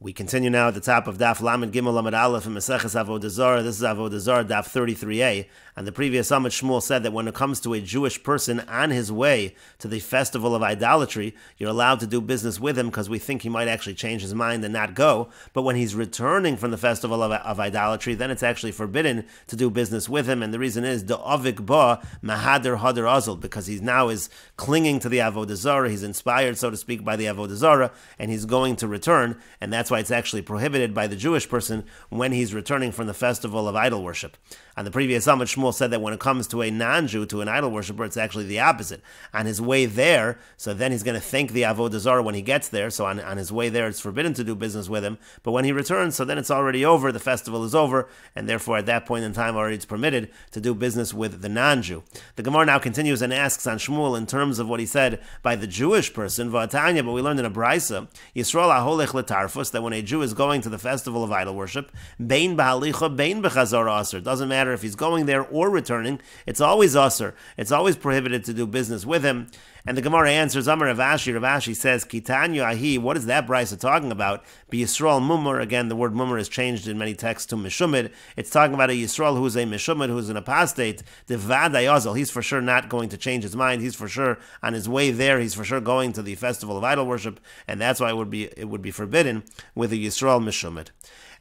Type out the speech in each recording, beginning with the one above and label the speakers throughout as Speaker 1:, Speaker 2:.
Speaker 1: We continue now at the top of Daf Lamed Gimel Lamed Aleph in Meseches Avodah Zarah. This is Avodah Zarah Daf 33a. And the previous Amud Shmuel said that when it comes to a Jewish person on his way to the festival of idolatry, you're allowed to do business with him because we think he might actually change his mind and not go. But when he's returning from the festival of idolatry, then it's actually forbidden to do business with him. And the reason is the Avik Ba Mahader Hadar Azul, because he now is clinging to the Avodah Zarah. He's inspired, so to speak, by the Avodah Zarah, and he's going to return. And that's why it's actually prohibited by the Jewish person when he's returning from the festival of idol worship. On the previous Amud, Shmuel said that when it comes to a non-Jew, to an idol worshiper, it's actually the opposite. On his way there, so then he's going to thank the Avodah Zarah when he gets there, so on his way there it's forbidden to do business with him, but when he returns, so then it's already over, the festival is over, and therefore at that point in time already it's permitted to do business with the non-Jew. The Gemara now continues and asks on Shmuel in terms of what he said by the Jewish person, V'atanya, but we learned in a Brisa, Yisrael aholech letarfus, that when a Jew is going to the festival of idol worship, bein b'halicha, bein b'chazara aser, doesn't matter if he's going there or returning, it's always aser, it's always prohibited to do business with him. And the Gemara answers, Amar Rav Ashi says, Kitanyu ahi, what is that brisa talking about? Be Yisrael mumur, again the word mumur is changed in many texts to mishumid. It's talking about a Yisrael who's a mishumid, who's an apostate, devadai azal. He's for sure not going to change his mind, he's for sure on his way there, he's for sure going to the festival of idol worship, and that's why it would be forbidden with a Yisrael mishumid.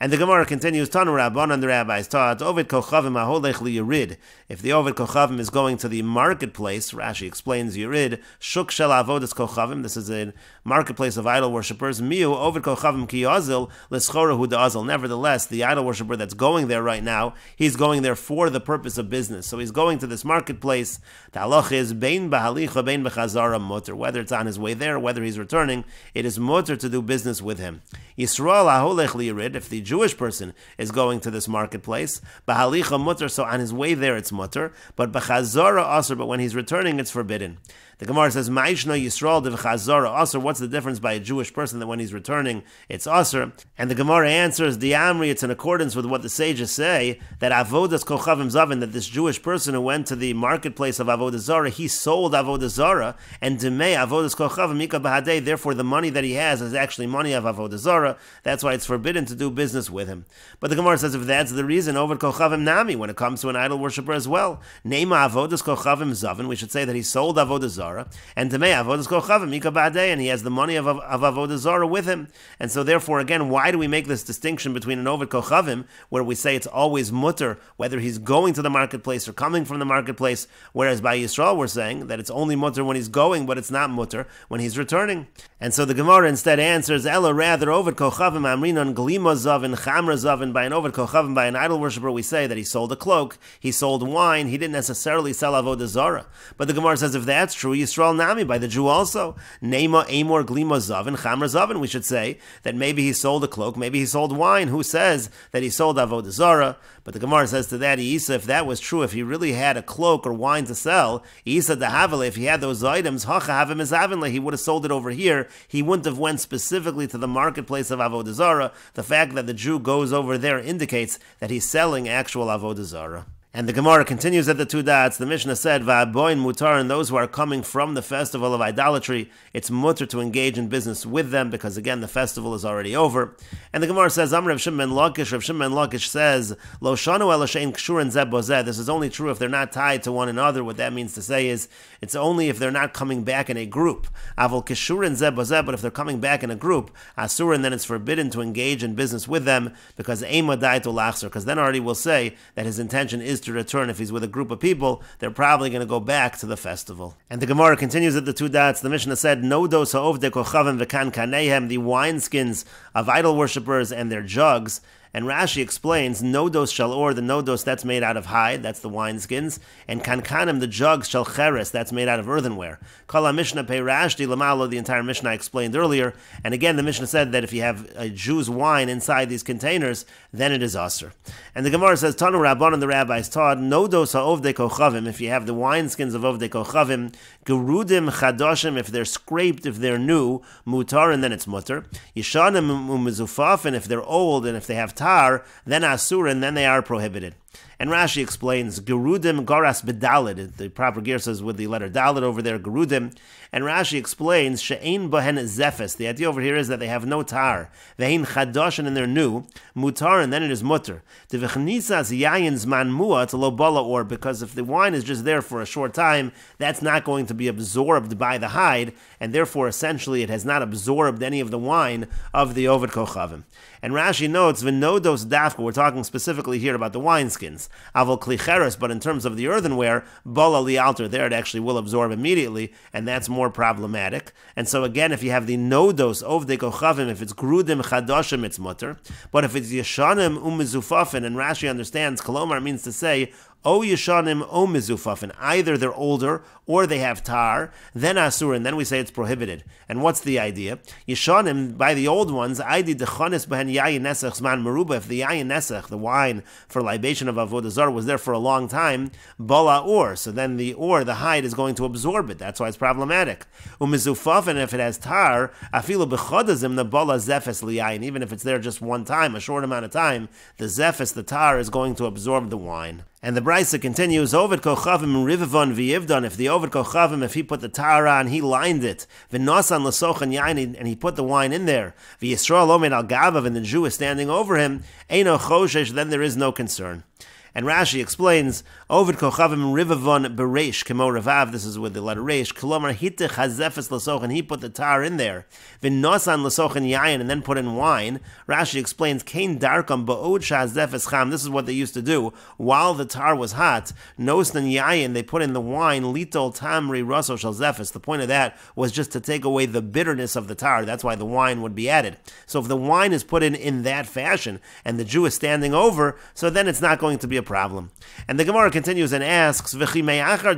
Speaker 1: And the Gemara continues, Tanu Rabbanan, the rabbis taught, Ovid Kochavim aholech liyirid. If the Ovid Kochavim is going to the marketplace, Rashi explains Yirid, Shuk shel avodas Kochavim, this is a marketplace of idol worshippers, Miu Ovid Kochavim ki yazil, l'schorahu da'azil. Nevertheless, the idol worshipper that's going there right now, he's going there for the purpose of business. So he's going to this marketplace. The halach is, bein b'halicha, bein b'chazara mutter. Whether it's on his way there, whether he's returning, it is mutter to do business with him. Yisrael aholech liyirid, if the Jewish person is going to this marketplace, b'halicha mutter, so on his way there it's mutter, but b'chazara aser, but when he's returning it's forbidden. The Gemara says, Ma'ishna Yisrael dev'chazara aser, what's the difference by a Jewish person that when he's returning it's aser? And the Gemara answers, the Amri, it's in accordance with what the sages say, that avodas kochavim zavin, that this Jewish person who went to the marketplace of Avodah Zara, he sold Avodah Zara, and demei avodas kochavim mika b'hadei, therefore the money that he has is actually money of Avodah Zara, that's why it's forbidden to do business with him. But the Gemara says, if that's the reason, over kochavim nami, when it comes to an idol worshiper as well, Neima avodas kochavim zavin, we should say that he sold Avodah Zara, and Demei avodas kochavim mika b'hadei, and he has the money of Avodah Zara with him. And so therefore, again, why do we make this distinction between an Ovid Kochavim, where we say it's always mutter, whether he's going to the marketplace or coming from the marketplace, whereas by Yisrael we're saying that it's only mutter when he's going, but it's not mutter when he's returning. And so the Gemara instead answers, Ella, rather, Ovid Kochavim amrinon glima zavin, chamra zavin, by an Ovid Kochavim, by an idol worshiper, we say that he sold a cloak, he sold wine, he didn't necessarily sell Avodah Zara. But the Gemara says, if that's true, Yisrael nami, by the Jew also, Neima amor glima zavin, chamra zavin, we should say that maybe he sold a cloak, maybe he sold wine. Who says that he sold Avodah Zara? But the Gemara says to that, Isa, if that was true, if he really had a cloak or wine to sell, Isa dahavale, if he had those items, he would have sold it over here. He wouldn't have went specifically to the marketplace of Avodah Zara. The fact that the Jew goes over there indicates that he's selling actual Avodah Zara. And the Gemara continues at the two dots. The Mishnah said, Va'aboin mutar, and those who are coming from the festival of idolatry, it's mutar to engage in business with them, because again, the festival is already over. And the Gemara says, Amr Rav Shimon Lakish, Rav Shimon Lakish says, Lo shanu ela she'en kshurin zeh bozeh. This is only true if they're not tied to one another. What that means to say is, it's only if they're not coming back in a group. Avol kishurin zeh bozeh, but if they're coming back in a group, asurin, then it's forbidden to engage in business with them, because ema daitu lachser, because then already we'll say that his intention is to return. If he's with a group of people, they're probably going to go back to the festival. And the Gemara continues at the two dots. The Mishnah said, Nodos ha'ovdei kochavim v'kan kanehem, the wineskins of idol worshippers and their jugs. And Rashi explains, Nodos shalor, the nodos, that's made out of hide, that's the wineskins, and kankanim, the jugs, shal cheres, that's made out of earthenware. Kala Mishnah pei Rashdi lamalo, the entire Mishnah I explained earlier. And again, the Mishnah said that if you have a Jew's wine inside these containers, then it is aser. And the Gemara says, Tanu Rabbanan, the rabbis taught, Nodos ha'ovdei kochavim, if you have the wineskins of ovdei kochavim, gerudim chadoshim, if they're scraped, if they're new, mutar, and then it's mutar. Yishanim umizufaf, and if they're old, and if they have tar, then asur, and then they are prohibited. And Rashi explains, Gerudim Garas Bedalid, the proper gear says with the letter Dalid over there, Gerudim. And Rashi explains, She'ein Bohen Zefes. The idea over here is that they have no tar. Ve'ein Chadoshin, and they're new. Mutar, and then it is mutter. Devechnisas Yayin Zman Mua to lo bala or, because if the wine is just there for a short time, that's not going to be absorbed by the hide, and therefore essentially it has not absorbed any of the wine of the Oved Kochavim. And Rashi notes, V'nodos Dafka, we're talking specifically here about the wineskins. Avol Klicheres, but in terms of the earthenware, Bala Lialter, there it actually will absorb immediately, and that's more problematic. And so again, if you have the nodos Ovdei Kochavim, if it's Grudim Chadoshim, it's mutter. But if it's Yeshanim Umizufafin, and Rashi understands, Kolomar means to say, O Yeshanim O Mizufafin, either they're older or they have tar, then Asur, and then we say it's prohibited. And what's the idea? Yeshanim, by the old ones, Aidi Dechonis Behen Yayin Nesech Zman Meruba, if the Yayin Nesech, the wine for libation of Avodah Zara, was there for a long time, Bala Or, so then the hide is going to absorb it. That's why it's problematic. Umizufafin, if it has tar, Afilu Bechodazim, the Bala Zefes Liyayin, even if it's there just one time, a short amount of time, the Zefes, the tar, is going to absorb the wine. And the Brisa continues, Oved Kochavim Rivavon V'Yivdon, if the Oved Kochavim, if he put the tar on, he lined it, V'Nosan L'Sochan Yain, and he put the wine in there, V'Yisrael Omed Al Gavav, and the Jew is standing over him, Eino Choshesh, then there is no concern. And Rashi explains, Oved Kochavim Rivavon Bereish, Kemo Revav, this is with the letter Reish, Kolomar Hittech HaZefes L'Sochan, he put the tar in there, V'Nosan L'Sochan Yain, and then put in wine. Rashi explains, Kain Darkam Ba'od Sha'Zefes Cham, this is what they used to do, while the tar was hot, Nosnan Yain, they put in the wine, Litol Tamri Rosso Shal Zefes, the point of that was just to take away the bitterness of the tar, that's why the wine would be added. So if the wine is put in that fashion, and the Jew is standing over, so then it's not going to be a problem. And the Gemara continues and asks, now if the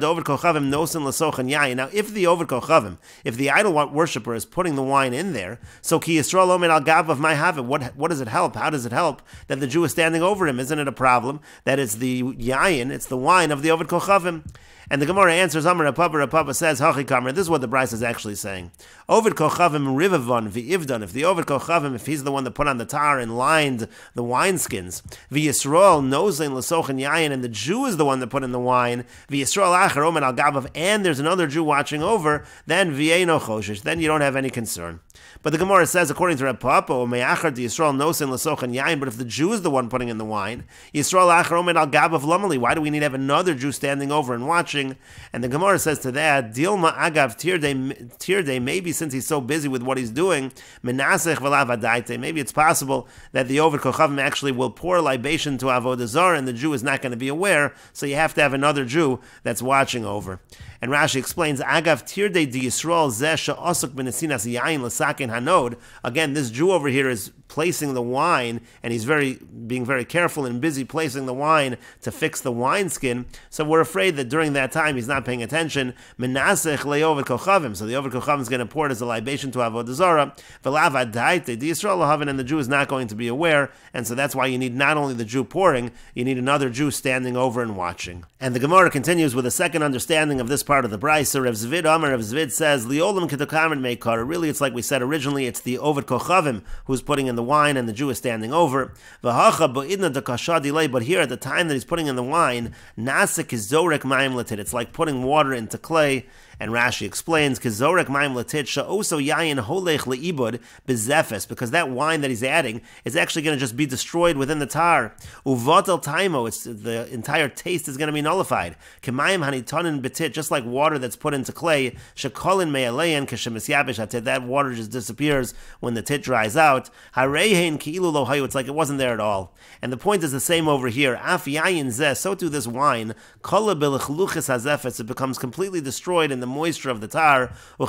Speaker 1: Oved Kochavim, if the idol worshipper is putting the wine in there, so Ki Yisrael Omed Al Gavav Mai Haveh, what does it help? How does it help that the Jew is standing over him? Isn't it a problem that it's the yayin, it's the wine of the Oved Kochavim? And the Gemara answers, Amar Rapapa says, Hachi Kamer, this is what the Bryce is actually saying. Oved Kochavim Rivavon V'Ivdon, if the Oved Kochavim, if he's the one that put on the tar and lined the wineskins, V'Yisrael Nozein L'Sochan Yayin, and the Jew is the one that put in the wine, V'Yisrael Acher Omen Al Gavav, and there's another Jew watching over, then V'Yeino Choshesh, then you don't have any concern. But the Gemara says, according to Reb Papa, Me'achar di Yisrael Nosein L'Sochan Yayin, but if the Jew is the one putting in the wine, Yisrael Acher Omen Al Gavav Lamali, why do we need to have another Jew standing over and watching? And the Gemara says to that, Dilma Agav Tirde, maybe since he's so busy with what he's doing, Menasech V'Lav Adaite, maybe it's possible that the Oved Kochavim actually will pour libation to Avodah Zara, and the Jew is not going to be aware, so you have to have another Jew that's watching over. And Rashi explains, Agav Tirde di Yisrael Zeh She'osuk B'Nesinas Yayin L'Sakin Hanod. Again, this Jew over here is placing the wine, and he's being very careful and busy placing the wine to fix the wineskin. So we're afraid that during that time he's not paying attention. Menasech le'Oved Kochavim. So the Oved Kochavim is going to pour it as a libation to Avodah Zara. V'lav adaite di Yisrael L'Havin, and the Jew is not going to be aware. And so that's why you need not only the Jew pouring, you need another Jew standing over and watching. And the Gemara continues with a second understanding of this part of the Brisa. Rav Zvid Amar, Rav Zvid says, Liolam Kedokamen Meikar. Really, it's like we said originally, it's the Oved Kochavim who's putting in the wine, and the Jew is standing over. V'hacha ba'idna dekasha delay. But here, at the time that he's putting in the wine, Nasik is zorek ma'im latit. It's like putting water into clay. And Rashi explains, Kizorek Maim Latit Sha'oso Yayin Holech Le'ibud Bezefes, because that wine that he's adding is actually going to just be destroyed within the tar. Uvatel Taimo, the entire taste is going to be nullified. Kemayim Hanitonin Betit, just like water that's put into clay, Shekolin Me'aleyan Keshemisyabish Hatit, that water just disappears when the tit dries out. Harehein Ki'ilu Lo Hayu, it's like it wasn't there at all. And the point is the same over here. Af Yayin Zeh, so too this wine, Kola B'Lechluchis Hazefes, it becomes completely destroyed in the moisture of the tar, and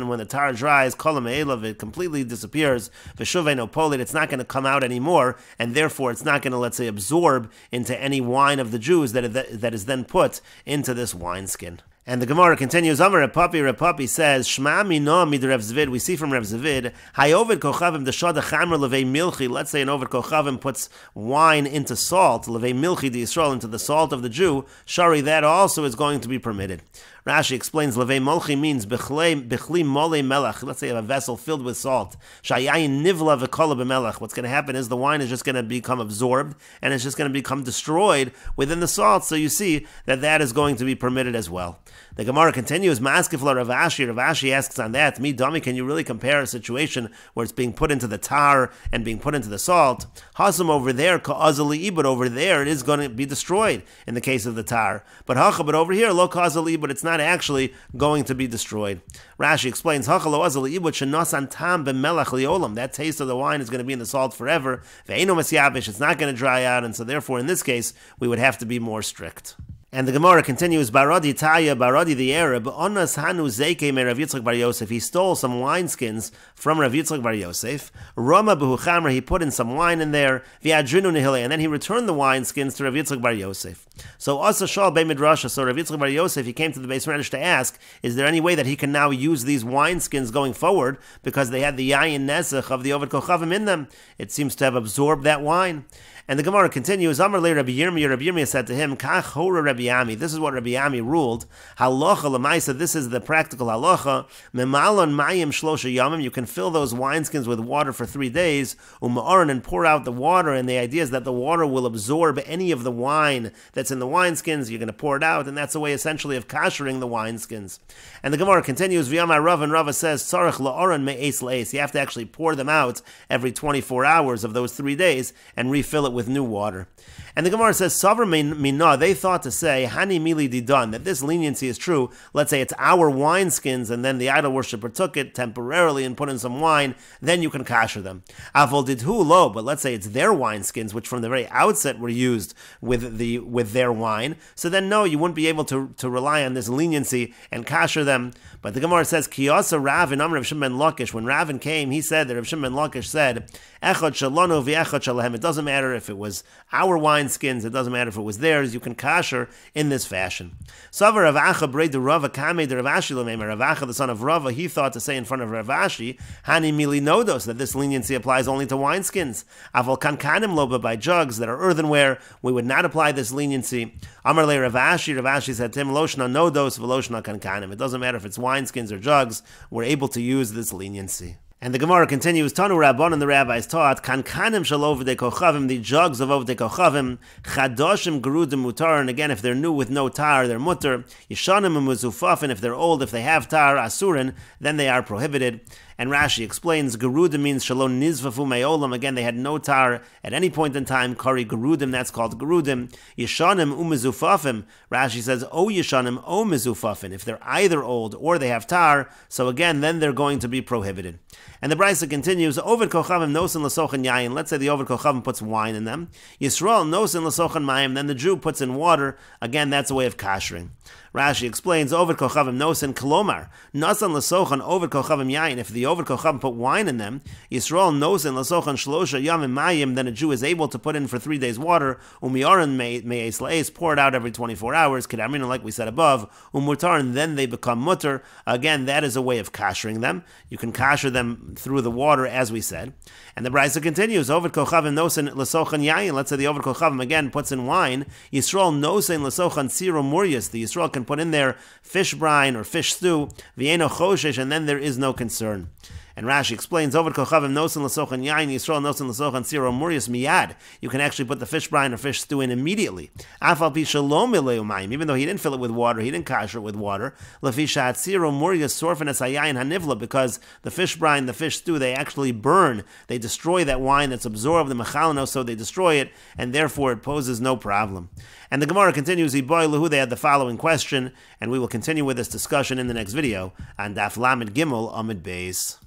Speaker 1: when the tar dries, it completely disappears. It's not going to come out anymore, and therefore it's not going to, let's say, absorb into any wine of the Jews that is then put into this wineskin. And the Gemara continues, Amar Reb Papi says, Shma mino mid Reb Zvid, we see from Reb Zvid, Hayoved Kochavim deshad chamr levei milchi, let's say an Oved Kochavim puts wine into salt, levei milchi di Yisrael, into the salt of the Jew, shari, that also is going to be permitted. Rashi explains, Levei molchi means bichli mole melech. Let's say you have a vessel filled with salt. Shayayin nivla v'kola b'melech. What's going to happen is the wine is just going to become absorbed, and it's just going to become destroyed within the salt. So you see that is going to be permitted as well. The Gemara continues, Maskefla Rav Ashi. Rav Ashi asks on that, me dummy, can you really compare a situation where it's being put into the tar and being put into the salt? Hasam over there, ka'azali, but over there it is going to be destroyed in the case of the tar. But over here, lo ka'azali, but it's not actually going to be destroyed. Rashi explains, Hacha lo azali, but shenasan tam b'melach liolam. That taste of the wine is going to be in the salt forever. Ve'eno masyabish, it's not going to dry out, and so therefore in this case we would have to be more strict. And the Gemara continues, Baradi Taya, Baradi the Arab, Onas Hanu Zeke me Rav Yitzchak Bar Yosef. He stole some wineskins from Rav Yitzchak Bar Yosef. Rama Behu Chamra, he put in some wine in there. V'adrinu Nihile, and then he returned the wineskins to Rav Yitzchak Bar Yosef. So Asa Shal Bei Midrasha, so Rav Yitzchak Bar Yosef, he came to the Beis Medrash to ask, is there any way that he can now use these wineskins going forward, because they had the Yayin Nesach of the Ovid Kochavim in them? It seems to have absorbed that wine. And the Gemara continues, Amar le Rabbi Yirmiyah, Rabbi Yirmiyah said to him, Kach hora Rabbi Ami, this is what Rabbi Ami ruled, Halacha l'maisa, this is the practical halacha, Memalon mayim shlosha yamim, you can fill those wineskins with water for 3 days, Uma'aron, and pour out the water, and the idea is that the water will absorb any of the wine that's in the wineskins, you're going to pour it out, and that's a way essentially of kashering the wineskins. And the Gemara continues, V'yamar Rav, and Rava says, Tzarech la'aron me'es la'es, you have to actually pour them out every 24 hours of those 3 days, and refill it with new water. And the Gemara says, Savr Minah, they thought to say, Hani Mili Didan, that this leniency is true. Let's say it's our wineskins, and then the idol worshiper took it temporarily and put in some wine, then you can kasher them. Avol Didhu Lo, but let's say it's their wineskins, which from the very outset were used with their wine. So then no, you wouldn't be able to rely on this leniency and kasher them. But the Gemara says, Kiyasa Rav and Amr Rav Shimon ben Lakish, when Ravin came, he said that Rav Shimon ben Lakish said, Echad Shalonu v'Echad Shalahem. It doesn't matter if it was our wineskins, it doesn't matter if it was theirs, you can kasher in this fashion. Savar Rav Acha Brei de Rava Kamei de Rav Ashi L'meimer. Rav Acha, the son of Rava, he thought to say in front of Rav Ashi, Hani Mili Nodos, that this leniency applies only to wineskins. Aval Kankanim Loba, by jugs that are earthenware, we would not apply this leniency. Amar Le Rav Ashi said to him, Loshna Nodos v'Loshna Kankanim. It doesn't matter if it's wineskins or jugs, we're able to use this leniency. And the Gemara continues, Tanu Rabban, and the rabbis taught, Kankanim shel Ovdei Kochavim, the jugs of Ovdei Kochavim, Chadoshim Gerudim Mutar, and again, if they're new with no tar, they're mutar. Yishanim Muzufafin, if they're old, if they have tar, Asurin, then they are prohibited. And Rashi explains, Gerudim means Shalom Nizvafu Me'olam. Again, they had no tar at any point in time. Kari Gerudim, that's called Gerudim. Yishanim Umizufafim. Rashi says, O Yishanim O Mizufafin. If they're either old or they have tar, so again, then they're going to be prohibited. And the Brisa continues, Ovid Kochavim Nosin L'Sochan Yayin. Let's say the Ovid Kochavim puts wine in them. Yisrael Nosin L'Sochan Mayim. Then the Jew puts in water. Again, that's a way of kashering. Rashi explains, Ovid Kochavim Nosin Kolomar. Nosin L'Sochan Ovid Kochavim Yayin. If the Ovid Kochavim put wine in them, Yisrael Nosin L'Sochan Shlosha Yamim Mayim, then a Jew is able to put in for 3 days water. Umiyaran Me'es La'es, pour it out every 24 hours. Kedamina, like we said above. Umutar, and then they become mutter. Again, that is a way of kashering them. You can kasher them through the water, as we said. And the Brisa continues, Ovid Kochavim Nosin L'Sochan Yayin. Let's say the Ovid Kochavim again puts in wine. Yisrael Nosin L'Sochan Siro Murias. The Yisrael can put in there fish brine or fish stew, Vieno Choshesh, and then there is no concern. And Rashi explains, Ovid Kochavim Nosin L'Sochan Yain, Yisrael Nosin L'Sochan Siro Murias Miyad. You can actually put the fish brine or fish stew in immediately. Afal Pi Shalom Mileu Mayim, even though he didn't fill it with water, he didn't kasher it with water. Lefishat Siro Murias Sorfin Es Hayayin Hanivla, because the fish brine, the fish stew, they actually burn. They destroy that wine that's absorbed the mechalano, so they destroy it, and therefore it poses no problem. And the Gemara continues, Iboy Lahu, they had the following question, and we will continue with this discussion in the next video on Daf Lamed Gimel Amid Beis.